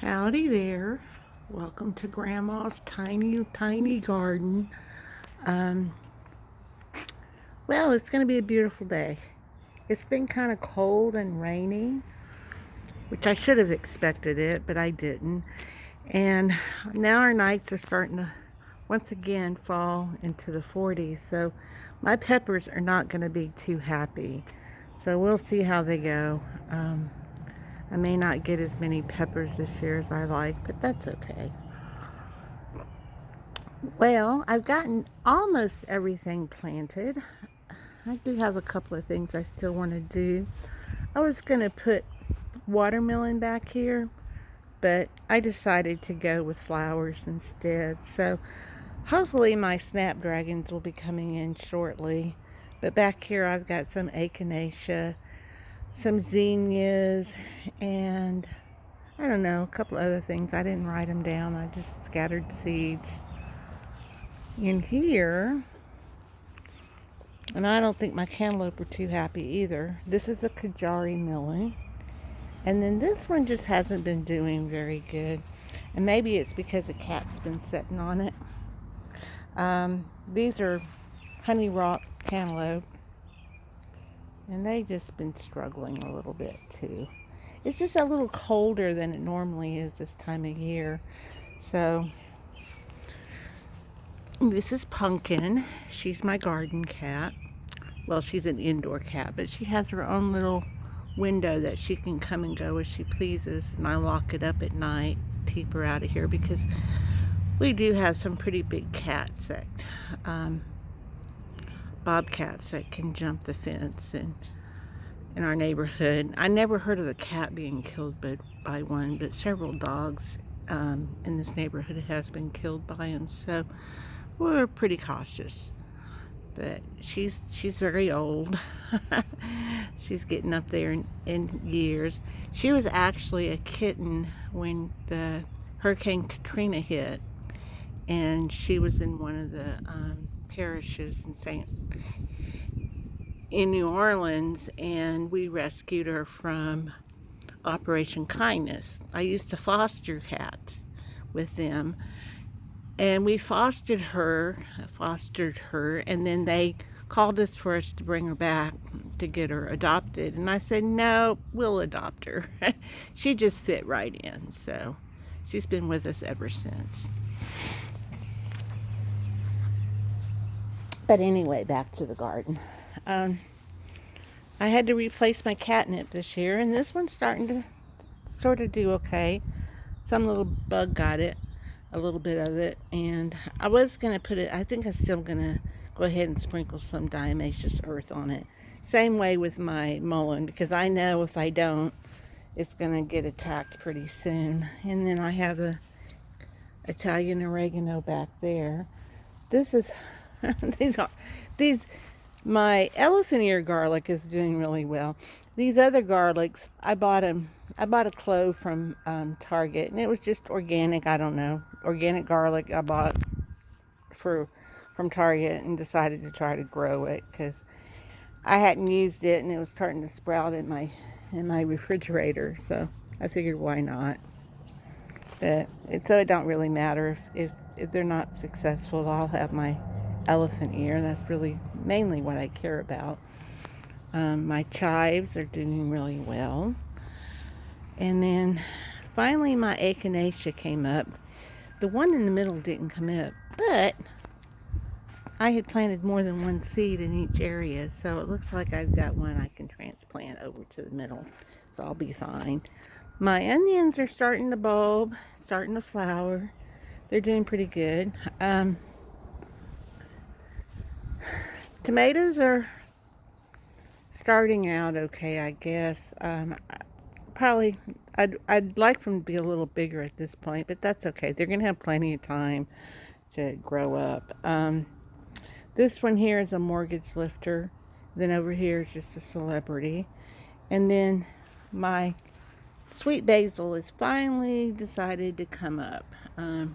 Howdy there. Welcome to Grandma's tiny garden. Um, it's going to be a beautiful day. It's been kind of cold and rainy, which I should have expected it, but I didn't. And now our nights are starting to once again fall into the 40s. So my peppers are not going to be too happy. So we'll see how they go. I may not get as many peppers this year as I like, but that's okay. Well, I've gotten almost everything planted. I do have a couple of things I still want to do. I was going to put watermelon back here, but I decided to go with flowers instead. So hopefully my snapdragons will be coming in shortly. But back here I've got some echinacea, some zinnias, and I don't know, a couple other things. I didn't write them down. I just scattered seeds. In here, and I don't think my cantaloupe are too happy either. This is a Kajari melon. And then this one just hasn't been doing very good. And maybe it's because a cat's been sitting on it. These are honey rock cantaloupe. And they've just been struggling a little bit too. It's just a little colder than it normally is this time of year. So this is Pumpkin. She's my garden cat. Well, she's an indoor cat, but she has her own little window that she can come and go as she pleases. And I lock it up at night to keep her out of here because we do have some pretty big cats that, bobcats that can jump the fence in our neighborhood. I never heard of a cat being killed by one, but several dogs in this neighborhood has been killed by them. So we're pretty cautious. But she's very old. She's getting up there in years. She was actually a kitten when the Hurricane Katrina hit, and she was in one of the parishes in New Orleans, and we rescued her from Operation Kindness. I used to foster cats with them, and we fostered her, and then they called us for us to bring her back to get her adopted. And I said, no, we'll adopt her. She just fit right in, so she's been with us ever since. But anyway, back to the garden. Um, I had to replace my catnip this year, and this one's starting to sort of do okay. Some little bug got it, a little bit of it, and I was going to put it, I think I'm still going to go ahead and sprinkle some diatomaceous earth on it. Same way with my mullein, because I know if I don't, it's going to get attacked pretty soon. And then I have a Italian oregano back there. This is, these, my elephant ear garlic is doing really well. These other garlics, I bought a clove from Target, and it was just organic. I don't know, organic garlic. I bought from Target and decided to try to grow it because I hadn't used it, and it was starting to sprout in my refrigerator. So I figured, why not? So it don't really matter if they're not successful. I'll have my elephant ear. That's really mainly what I care about. My chives are doing really well. And then finally my echinacea came up. The one in the middle didn't come up, but I had planted more than one seed in each area, so it looks like I've got one I can transplant over to the middle, so I'll be fine. My onions are starting to bulb, starting to flower. They're doing pretty good. Tomatoes are starting out okay, I guess. Probably, I'd like them to be a little bigger at this point, but that's okay. They're going to have plenty of time to grow up. This one here is a mortgage lifter. Then over here is just a celebrity. And then my sweet basil has finally decided to come up. I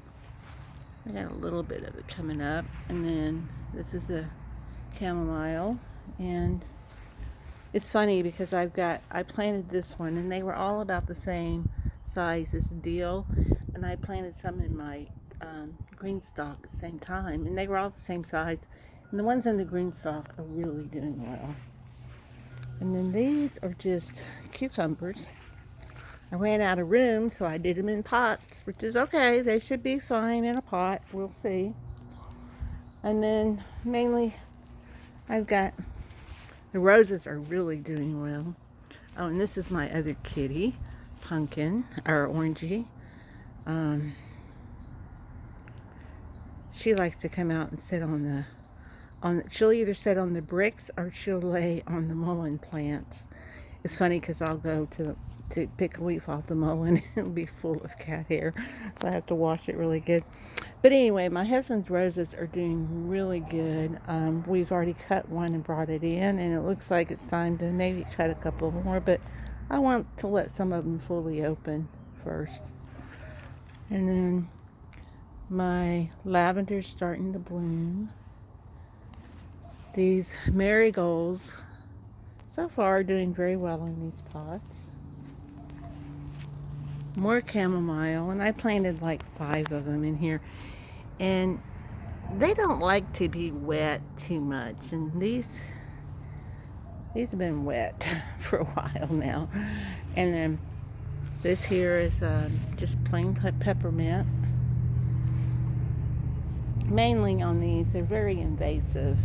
got a little bit of it coming up. And then this is a chamomile. And it's funny because I planted this one and they were all about the same size as deal, and I planted some in my green stalk at the same time, and they were all the same size. And the ones in the green stalk are really doing well. And then these are just cucumbers. I ran out of room, so I did them in pots, which is okay. They should be fine in a pot. We'll see. And then mainly I've got the roses are really doing well. Oh, and this is my other kitty, Pumpkin, or Orangey. Um, she likes to come out and sit she'll either sit on the bricks or she'll lay on the mullein plants. It's funny because I'll go to pick a leaf off the mullein and it'll be full of cat hair, so I have to wash it really good. But anyway, my husband's roses are doing really good. We've already cut one and brought it in, and it looks like it's time to maybe cut a couple more, but I want to let some of them fully open first. And then my lavender's starting to bloom. These marigolds so far are doing very well in these pots. More chamomile, and I planted like 5 of them in here, and they don't like to be wet too much, and these have been wet for a while now. And then this here is just plain peppermint. Mainly on these, they're very invasive,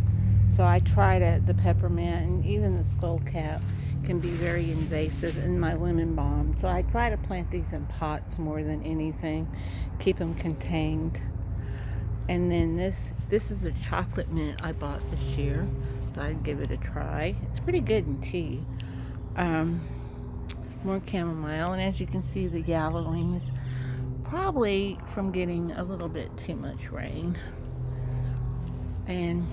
so I tried the peppermint, and even the skullcap can be very invasive in my lemon balm. So I try to plant these in pots more than anything, keep them contained. And then this is a chocolate mint I bought this year, so I'd give it a try. It's pretty good in tea. More chamomile, and as you can see, the yellowing is probably from getting a little bit too much rain. And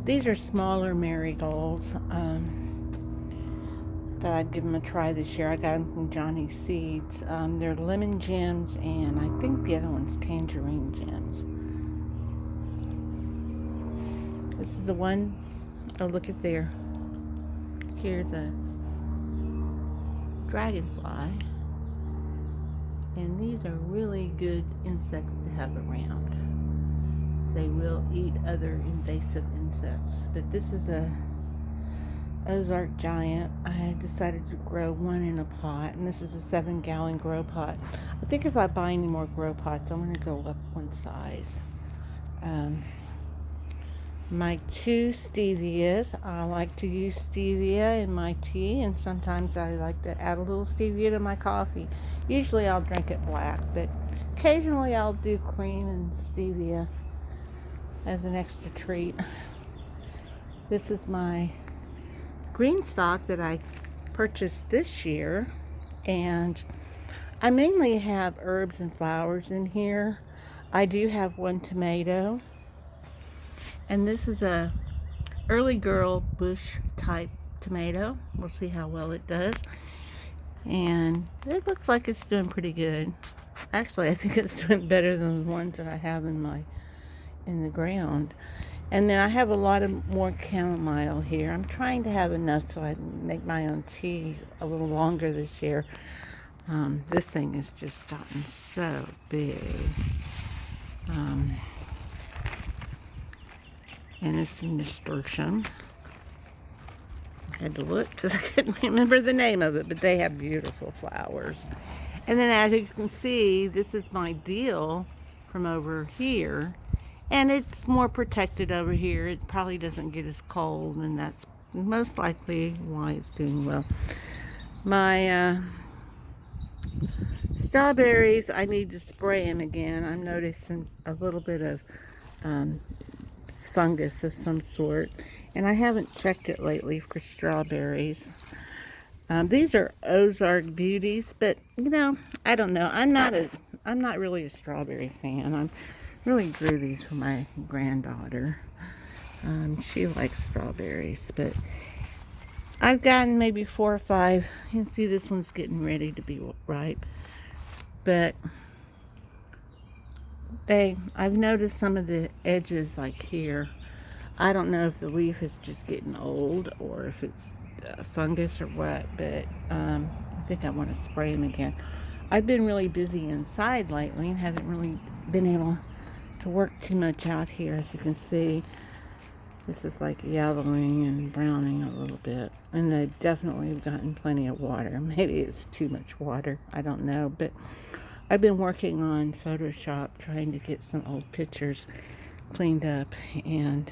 these are smaller marigolds that I'd give them a try this year. I got them from Johnny's Seeds. They're lemon gems, and I think the other one's tangerine gems. This is the one. Oh, look at there. Here's a dragonfly. And these are really good insects to have around. They will eat other invasive insects. But this is a Ozark Giant. I decided to grow one in a pot, and this is a 7-gallon grow pot. I think if I buy any more grow pots, I'm going to go up one size. My 2 stevias. I like to use stevia in my tea, and sometimes I like to add a little stevia to my coffee. Usually I'll drink it black, but occasionally I'll do cream and stevia as an extra treat. This is my green stock that I purchased this year, and I mainly have herbs and flowers in here. I do have 1 tomato, and this is a early girl bush type tomato. We'll see how well it does, and it looks like it's doing pretty good. Actually, I think it's doing better than the ones that I have in the ground. And then I have a lot of more chamomile here. I'm trying to have enough so I can make my own tea a little longer this year. This thing has just gotten so big. And it's a nasturtium. I had to look because I couldn't remember the name of it, but they have beautiful flowers. And then as you can see, this is my deal from over here. And it's more protected over here. It probably doesn't get as cold, and that's most likely why it's doing well. My strawberries, I need to spray them again. I'm noticing a little bit of fungus of some sort, and I haven't checked it lately for strawberries. These are Ozark Beauties, but I don't know. I'm not really a strawberry fan. I really grew these for my granddaughter. She likes strawberries, but I've gotten maybe 4 or 5. You can see this one's getting ready to be ripe, but I've noticed some of the edges, like here. I don't know if the leaf is just getting old or if it's fungus or what, but I think I want to spray them again. I've been really busy inside lately and haven't really been able to work too much out here. As you can see, this is like yellowing and browning a little bit. And I definitely have gotten plenty of water. Maybe it's too much water. I don't know. But I've been working on Photoshop trying to get some old pictures cleaned up. And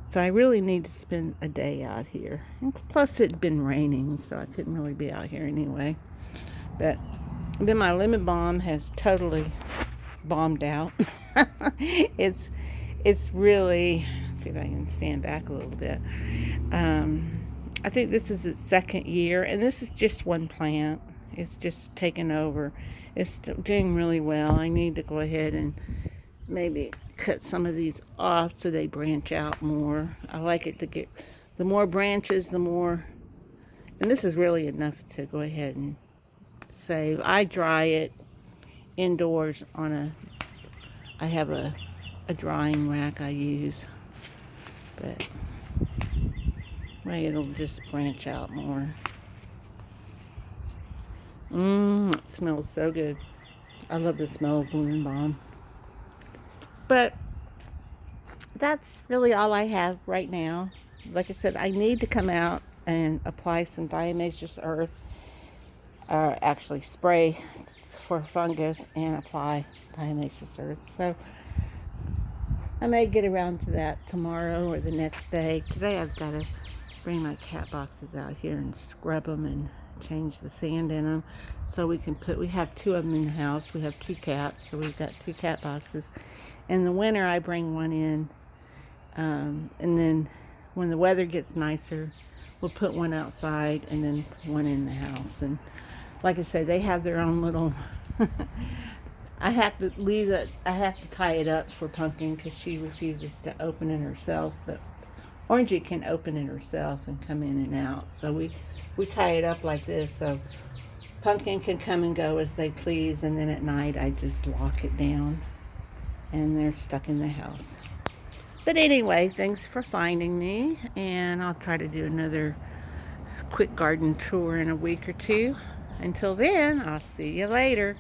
so I really need to spend a day out here. And plus it'd been raining, so I couldn't really be out here anyway. But then my lemon balm has totally bombed out. it's really, let's see if I can stand back a little bit. I think this is its second year, and this is just one plant. It's just taken over. It's doing really well. I need to go ahead and maybe cut some of these off so they branch out more. I like it to get, the more branches, the more, and this is really enough to go ahead and save. I dry it indoors on I have a drying rack I use, but it'll just branch out more. It smells so good. I love the smell of lemon balm. But that's really all I have right now. Like I said, I need to come out and apply some diatomaceous earth, or actually spray for fungus and apply diatomaceous earth. So I may get around to that tomorrow or the next day. Today I've got to bring my cat boxes out here and scrub them and change the sand in them so we have 2 of them in the house. We have 2 cats, so we've got 2 cat boxes. In the winter I bring one in, and then when the weather gets nicer we'll put one outside and then one in the house. And like I say, they have their own little I have to tie it up for Pumpkin because she refuses to open it herself, but Orangey can open it herself and come in and out. So we tie it up like this so Pumpkin can come and go as they please, and then at night I just lock it down and they're stuck in the house. But anyway, thanks for finding me, and I'll try to do another quick garden tour in a week or two. Until then, I'll see you later.